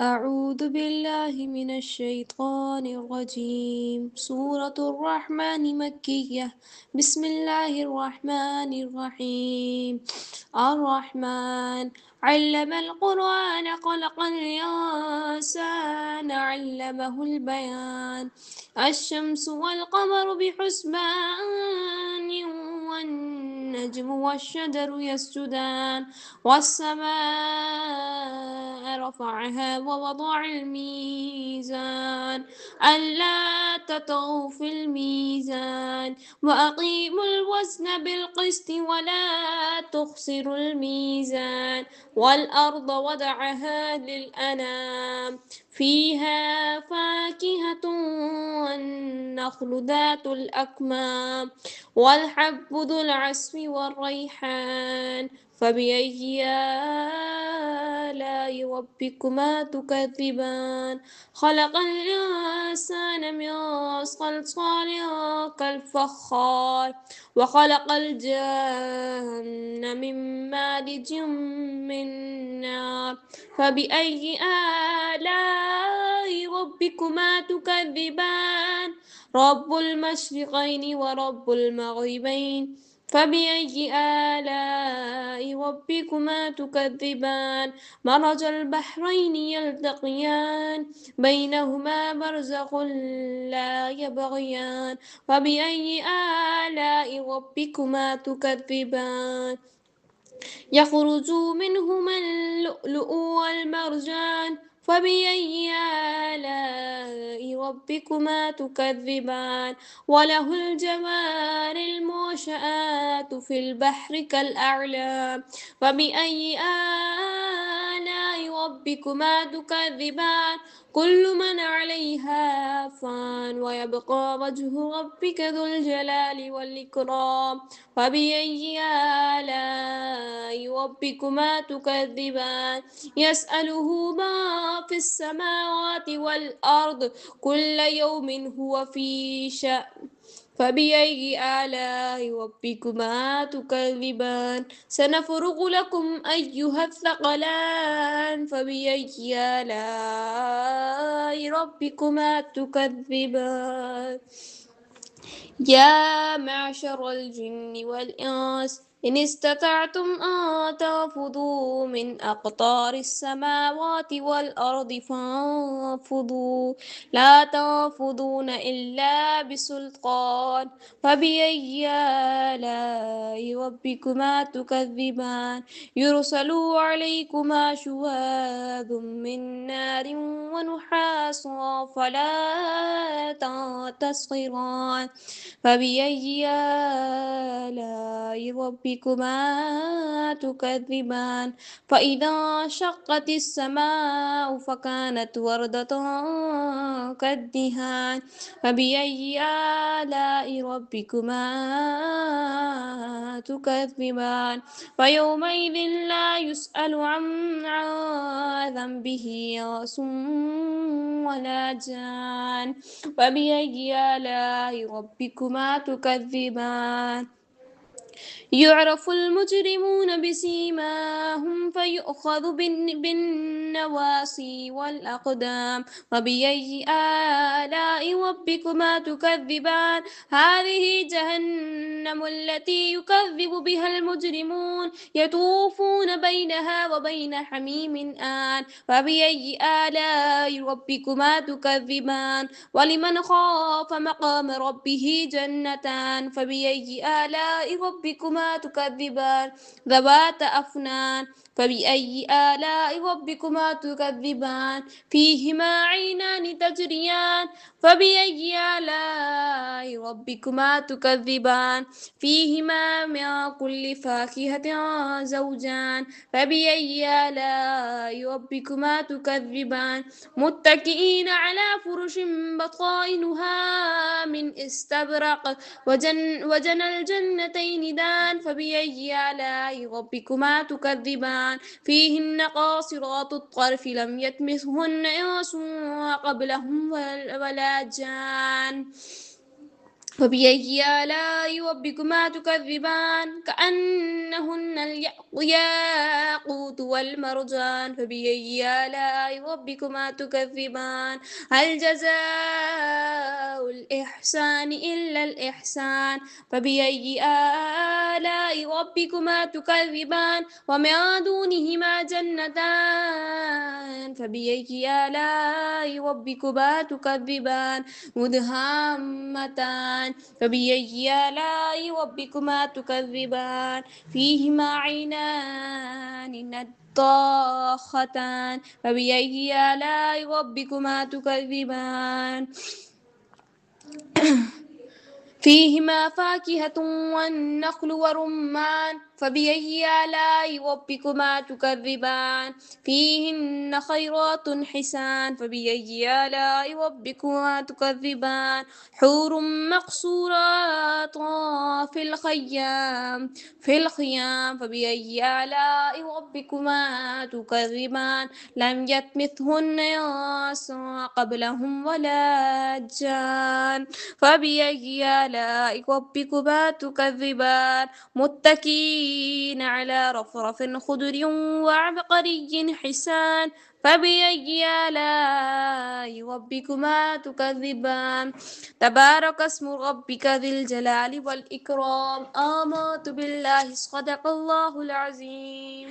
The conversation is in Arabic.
أعوذ بالله من الشيطان الرجيم. سورة الرحمن مكية. بسم الله الرحمن الرحيم. الرحمن علم القرآن خلق الإنسان علمه البيان. الشمس والقمر بحسبان والنجم والشجر يسجدان والسماء رفعها ووضع الميزان ألا تطغوا في الميزان وأقيموا الوزن بالقسط ولا تخسروا الميزان والأرض وضعها للأنام فيها فاكهة والنخل ذات الأكمام والحب ذو العصف والريحان فبأي آلاء ربكما تكذبان خلق الإنسان من صلصال كالفخار وخلق الجن من مارج من نار فبأي آلاء ربكما تكذبان رب المشرقين ورب المغربين فبأي آلاء ربكما تكذبان مرج البحرين يلتقيان بينهما برزخ لا يبغيان فبأي آلاء ربكما تكذبان يخرج منهما اللؤلؤ والمرجان فبأي آلاء ربكما تكذبان وله الجوار المنشآت في البحر كالأعلام فبأي آلاء ربكما تكذبان كل من عليها فان ويبقى وجه ربك ذو الجلال والإكرام فبأي آلاء ربكما تكذبان يسأله ما في السماوات والأرض كل يوم هو في شأن فبأي آلاء ربكما تكذبان سنفرغ لكم أيها الثقلان فبأي آلاء ربكما تكذبان يا معشر الجن والإنس إن استطعتم أن تنفذوا من أقطار السماوات والأرض فانفذوا لا تنفذون إلا بسلطان فبأي آلاء ربكما تكذبان يرسل عليكما شواظ من نار ونحاس فلا تنتصران فبأي آلاء ربكما تكذبان فإذا انشقت السماء فكانت وردة كالدهان فبأي آلاء ربكما تكذبان فيومئذ لا يسأل عن ذنبه انس ولا جان فبأي آلاء ربكما تكذبان يعرف المجرمون بسيماهم فيؤخذ بالنواصي والأقدام وبأي آلاء ربكما تكذبان هذه جهنم التي يكذب بها المجرمون يطوفون بينها وبين حميم آن فبأي آلاء ربكما تكذبان ولمن خاف مقام ربه جنتان فبأي آلاء ربكما تكذبان ذوات أفنان فبأي آلاء ربكما تكذبان فيهما عينان تجريان فبأي آلاء ربكما تكذبان فيهما من كل فاكهة زوجان فبأي آلاء ربكما تكذبان متكئين على فرش بطائنها من استبرق وجنى الجنتين دان فبأي آلاء ربكما تكذبان فيهن قاصرات الطرف لم يطمثهن إنس قبلهم ولا جان فبأي آلاء ربكما تكذبان كأنهن الياقوت والمرجان فبأي آلاء ربكما تكذبان هل جزاء الإحسان إلا الإحسان فبأي آلاء ربكما تكذبان ومن دونهما جنتان فبأي آلاء ربكما تكذبان مدهامتان فبأي آلاء ربكما تكذبان فيهما عينان نضاختان فبأي آلاء ربكما تكذبان فيهما فاكهة والنخل ورمان فبأي آلاء ربكما تكذبان فيهن خيرات حسان فبأي آلاء ربكما تكذبان حور مقصورات في الخيام فبأي آلاء ربكما تكذبان لم يطمثهن إنس قبلهم ولا جان فبأي آلاء ربكما تكذبان متكئين على رفرف خضر وعبقري حسان فبأي آلاء ربكما تكذبان تبارك اسم ربك ذي الجلال والإكرام آمنت بالله صدق الله العظيم.